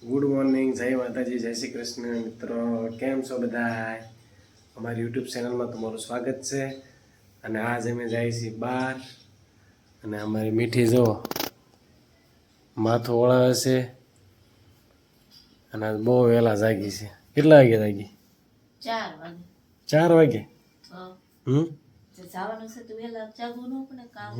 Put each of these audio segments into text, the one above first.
Good morning, જય માતાજી, જય શ્રી કૃષ્ણ. મિત્રો કેમ છો બધા? અમારી યુટ્યુબ ચેનલમાં તમારું સ્વાગત છે. અને આજ અમે જાય છીએ બહાર. અને અમારી મીઠી જો માથું ઓળાવે છે. અને આજ બહુ વહેલા જાગી છે. કેટલા વાગે જાગી? 4 વાગે. 4 વાગે? જવાનું છે તો વહેલા જાગવું ન પડે કામ.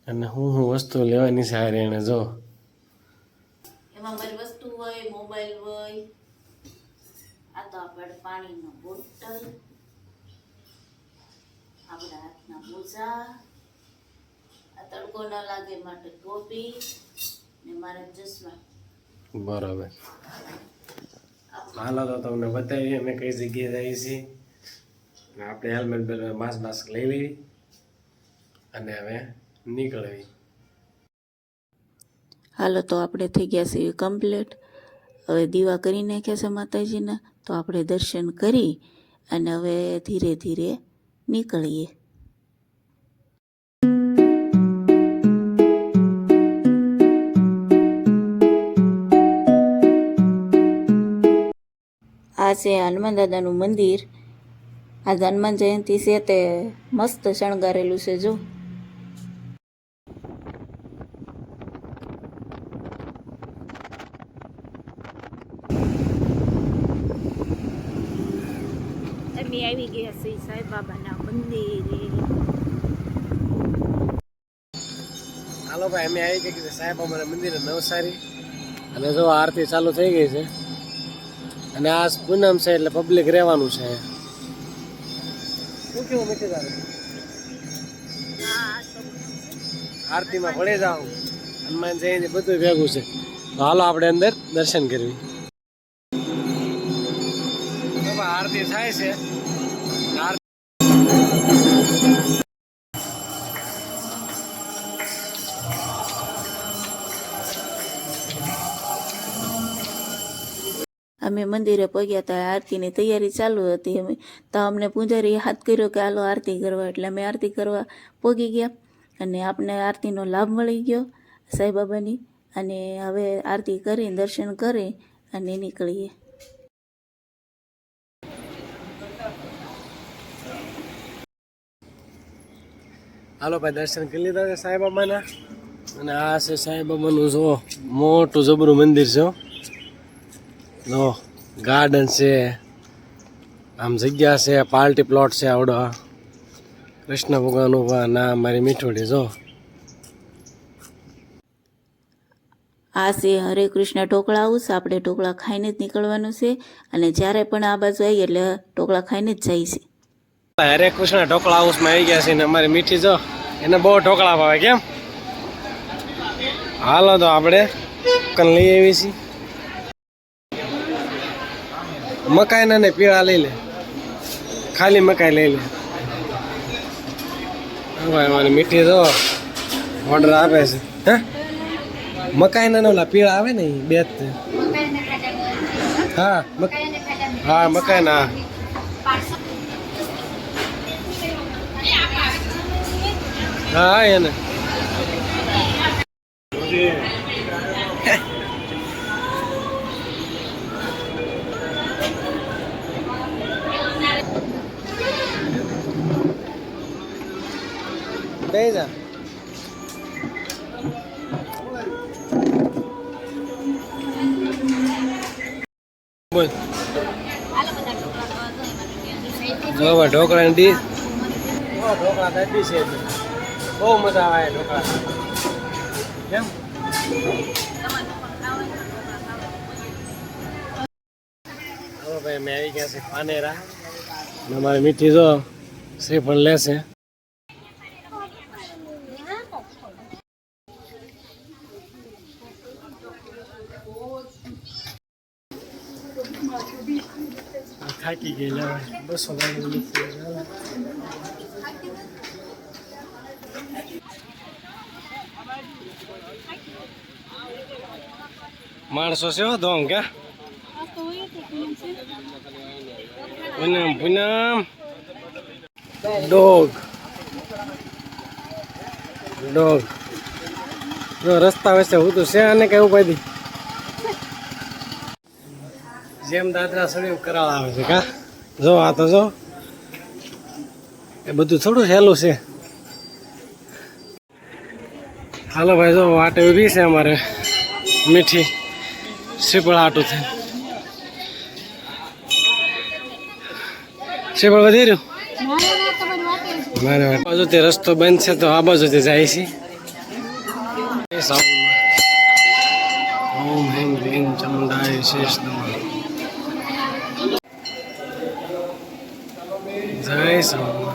અને હું વસ્તુ લેવાની છે હારે એને જો. એમાં મારી વસ્તુ હોય, મોબાઈલ હોય, આ તો આપણે પાણીનો બોટલ, આપણા હાથના મોજા, આ તડકો ન લાગે માટે ટોપી ને મારા ચશ્મા. બરાબર. હાલો તો તમને બતાવીએ અમે કઈ જગ્યાએ જઈએ છીએ. આપણે હેલ્મેટ માસ્ક લઈ લઈએ અને હવે નીકળવી. હાલો તો આપણે થઈ ગયા છીએ કમ્પ્લીટ. હવે દીવા કરી નાખ્યા છે માતાજીના, તો આપણે દર્શન કરી અને હવે ધીરે ધીરે નીકળીએ. આ છે હનુમાન દાદાનું મંદિર. આજ હનુમાન જયંતિ છે તે મસ્ત શણગારેલું છે જો. અમે આવી ગયા છીએ સાંઈ બાબાના મંદિરે. હાલો ભાઈ, અમે આવી ગયા સાંઈ બાબાના મંદિરે નવસારી. અને જો આરતી ચાલુ થઈ ગઈ છે. અને આ પૂનમ છે એટલે પબ્લિક રહેવાનું છે. શું કેવું મીઠી તારે? આરતીમાં ભળી જાવ, હનુમાન જયંતિ બધું ભેગું છે. તો હાલો આપણે અંદર દર્શન કરવી. આરતી થાય છે. અમે મંદિરે પગ્યા હતા, આરતીની તૈયારી ચાલુ હતી. તો અમને પૂજારીએ હાથ કર્યો કે હાલો આરતી કરવા, એટલે અમે આરતી કરવા પગી ગયા અને આપણે આરતીનો લાભ મળી ગયો સાંઈબાબાની. અને હવે આરતી કરીને દર્શન કરી અને નીકળીએ. હાલો ભાઈ, દર્શન કરી લીધા છે સાંઈબાબાના. અને આ છે સાંઈબાબાનું જો મોટું જબરું મંદિર છે. જો ગાર્ડન છે, આમ જગ્યા છે, પાર્ટી પ્લોટ છે આવડો. કૃષ્ણ ભગવાન ઉભા ના મારી મીઠોડી જો. આ છે હરે કૃષ્ણ ઢોકળા હાઉસ. આપણે ઢોકળા ખાઈને જ નીકળવાનું છે અને જ્યારે પણ આ બાજુ આવીએ એટલે ઢોકળા ખાઈને જ જાય છે. હરે કૃષ્ણ ઢોકળા હાઉસમાં આવી ગયા છે ને અમારી મીઠી જો એને બહુ ઢોકળા ભાવે. કેમ? હાલો તો આપણે લઈ આવી છીએ. મકાઈ ના ને પીળા લઈ લે, ખાલી મકાઈ લઈ લે. ભાઈ મારી મીઠી જો ઓર્ડર આપે છે. હે મકાઈ ના ઓલા પીળા આવે ને બે જ. હા હા મકાઈ ના. હા એને બે જા. બોલ જો ઢોકળા ની ડીશ. ઢોકળા દાદી છે, બહુ મજા આવે ઢોકળા. કેમ? હવે ભાઈ મેં આવી ગયા છે પાનેરા. અમારી મીઠી જો શ્રીફળ લેશે. થાકી ગયેલા 200 માણસો છે હો ધોંગ ક્યાં પૂનમ પૂનમ ડોગ ડોગ જો રસ્તા વચ્ચે હું તો છે આને કઈ ઉપાય દી જેમ દાદરા સળિયું કરાવ આવે છે કા જો આ તો જો એ બધું થોડું સહેલું છે. હાલો ભાઈ જો વાટે ઊભી છે અમારે મીઠી શ્રીફળ આટું છે. શ્રીફળ વધી રહ્યું મારે બાજુ તે રસ્તો બંધ છે તો આ બાજુથી જાય છે. ઓમ ह्रीं क्लीं चामुण्डाय शेष नमः. જય સ્વામી.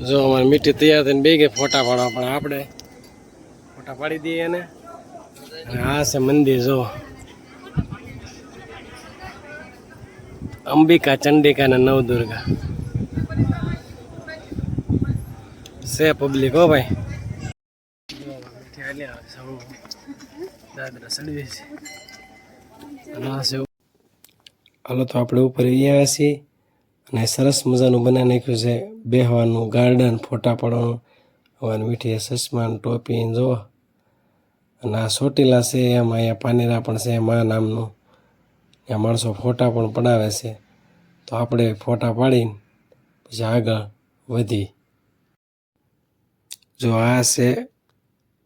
જો અમારી મીઠી તૈયાર થઈને બે ગઈ ફોટા પાડવા, પણ આપણે ફોટા પાડી દઈએ એને. અને આ છે મંદિર જો અંબિકા, ચંડિકા ને નવદુર્ગા છે. પબ્લિક હો ભાઈ. દાદરા સડવી છે. હાલો તો આપણે ઉપર આવ્યા છીએ અને સરસ મજાનું બનાવી નાખ્યું છે બેહવાનું ગાર્ડન, ફોટા પાડવાનું. હવે મીઠી ચશ્મા ટોપી જો. અને આ ચોટીલા છે એમાં અહીંયા પાનેરા પણ છે મા નામનું. ત્યાં માણસો ફોટા પણ પડાવે છે. તો આપણે ફોટા પાડીને પછી આગળ વધી. જો આ છે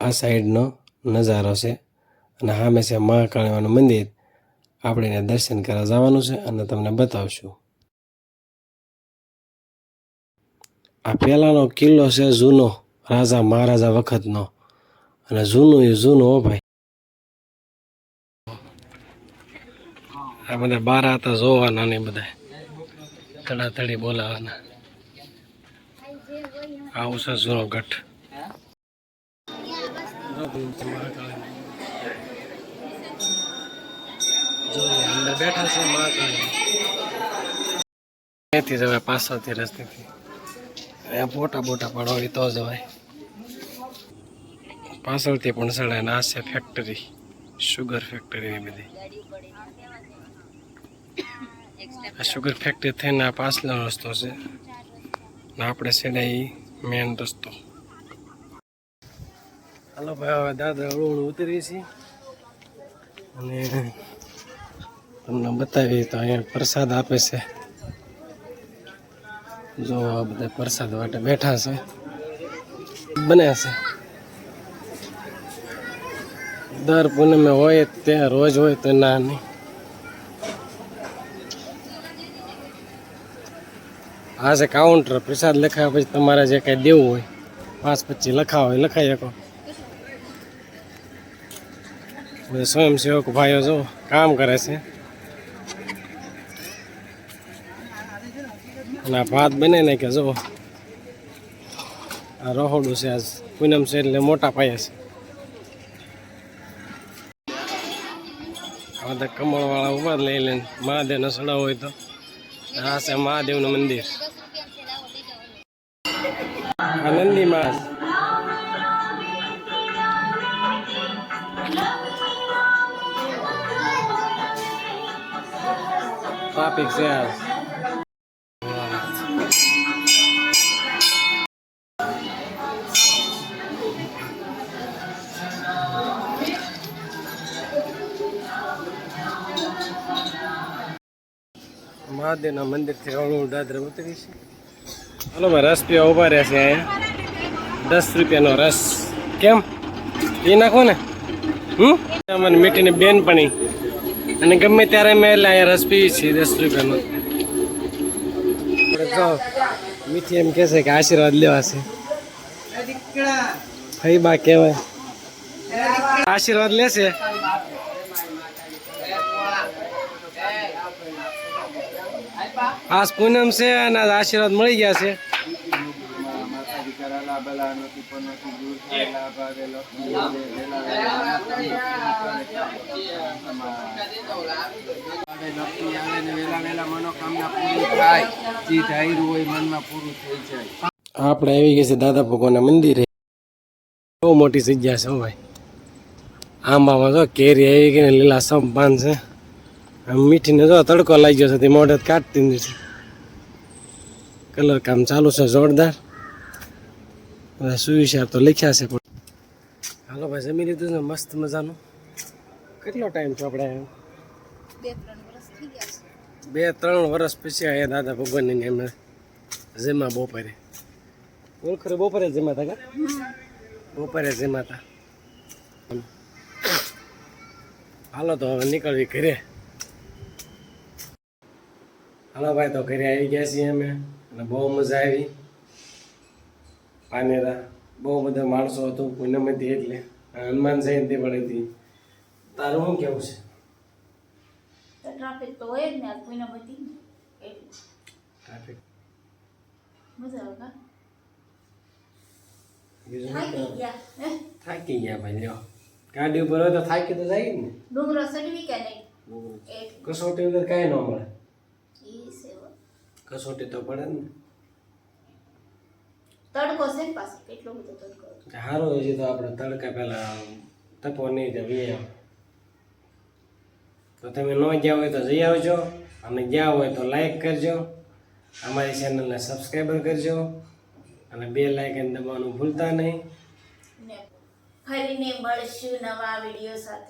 આ સાઈડનો નજારો છે અને સામે છે મહાકાળીમાનું મંદિર. આપણે એને દર્શન કરવા જવાનું છે અને તમને બતાવશું. આ પહેલાંનો કિલ્લો છે જૂનો, રાજા મહારાજા વખતનો. અને જૂનું એ જૂનું હો ભાઈ. આ બધા બાર હતા જોવાના ને બધા તડાતડી બોલાવાના. આવું છે જૂનો ગઢ. અંદર બેઠા છે મહાકાળી. અહીંથી જવાય પાછળથી રસ્તેથી. અહીંયા ફોટા બોટા પાડવા હોય તો જવાય. પાછળથી પણ ચડાય. ને આ છે ફેક્ટરી, શુગર ફેક્ટરી ની બધી. આ શુગર ફેક્ટરી થઈને આ પાછળનો રસ્તો છે ને આપણે ચડાય મેન રસ્તો. હાલો ભાઈ હવે દાદરા હળવું ઉતરીએ છીએ અને તમને બતાવીએ તો અહીંયા પ્રસાદ આપે છે. જો આ બધા પ્રસાદ માટે બેઠા છે, બને છે. દર પૂનમે હોય ત્યાં રોજ હોય તો ના નહીં. આ છે કાઉન્ટર. પ્રસાદ લખાયા પછી તમારે જે કાંઈ દેવું હોય 5-25 લખાવો હોય લખાઈ શકો. સ્વયંસેવક ભાઈઓ જો કામ કરે છે. અને ભાત બને ને કે જો આ રહોડું છે. આજ પૂનમ છે એટલે મોટા પાયા છે. આ બધા કમળવાળા ઉભા લઈ લઈને મહાદેવનો સડાવ હોય તો. આ છે મહાદેવનું મંદિર. આ નંદી મહારાજ. ટ્રાફિક છે આ. મહાદેવના મંદિરથી હળવું દાદરા ઉતરી છે. હાલો ભાઈ રસ પીવા ઉભા રહ્યા છે અહીંયા. 10 રૂપિયાનો રસ. કેમ પી નાખો ને. અમારે મીઠીની બેનપણી અને ગમે ત્યારે અમે એટલે અહીંયા રસ પીવી છીએ 10 રૂપિયાનો. તો મીઠી એમ કહે છે કે આશીર્વાદ લેવા છે. ફઈબા કહેવાય. આશીર્વાદ લેશે. આજ પૂનમ છે અને આશીર્વાદ મળી ગયા છે. આપણે આવી ગયા છે દાદા ભગવાનના મંદિરે. બહુ મોટી જગ્યા છે ભાઈ. આંબામાં જો કેરી આવી ગઈ ને લીલા સમ પાન છે. મીઠીને જો તડકો લાગી ગયો છે તે મોઢે કાઢતી નથી. કલર કામ ચાલુ છે જોરદાર. બધા સુવિચાર તો લખ્યા છે પણ હાલો ભાઈ જમી લીધું છે મસ્ત મજાનું. કેટલો ટાઈમ છે આપણે? 2-3 વર્ષ પછી આયા દાદા ભગવાનની એમને જમ્યા બપોરે. ખરે બપોરે જમ્યા હતા કા? બપોરે જમ્યા હતા. હાલો તો હવે નીકળવી ઘરે. હાલો ભાઈ તો ઘરે આવી ગયા છીએ અમે અને બહુ મજા આવી. પાનેરા બહુ બધા માણસો હતું, પૂનમ હતી એટલે હનુમાન જયંતિ પણ હતી. તારું શું કેવું છે? ટ્રાફિક તો હોય જ ને, આ પૂનમ હતી ને એટલે ટ્રાફિક મજા આવે કા? બીજું થાકી ગયા હે? થાકી ગયા ભાઈ. લ્યો ગાડી ઉપર હોય તો થાકી તો જાય જ ને. ડુંગરો ચડવી કે નહીં એટલે કસોટી વગર કાંઈ ન મળે. ઈ સેવા કસોટી તો પડે ને. તડકો છે ને પાછો કેટલો બધો તડકો. સારું હજી તો આપણે તડકા પહેલા તપો નહીં તો વી આવ. તો તમે ન ગયા હોય તો જઈ આવજો અને ગયા હોય તો લાઈક કરજો, અમારી ચેનલને સબસ્ક્રાઈબર કરજો અને બેલ આઇકન દબાવવાનું ભૂલતા નહીં. ને ફરીને મળશું નવા વિડીયો સાથે.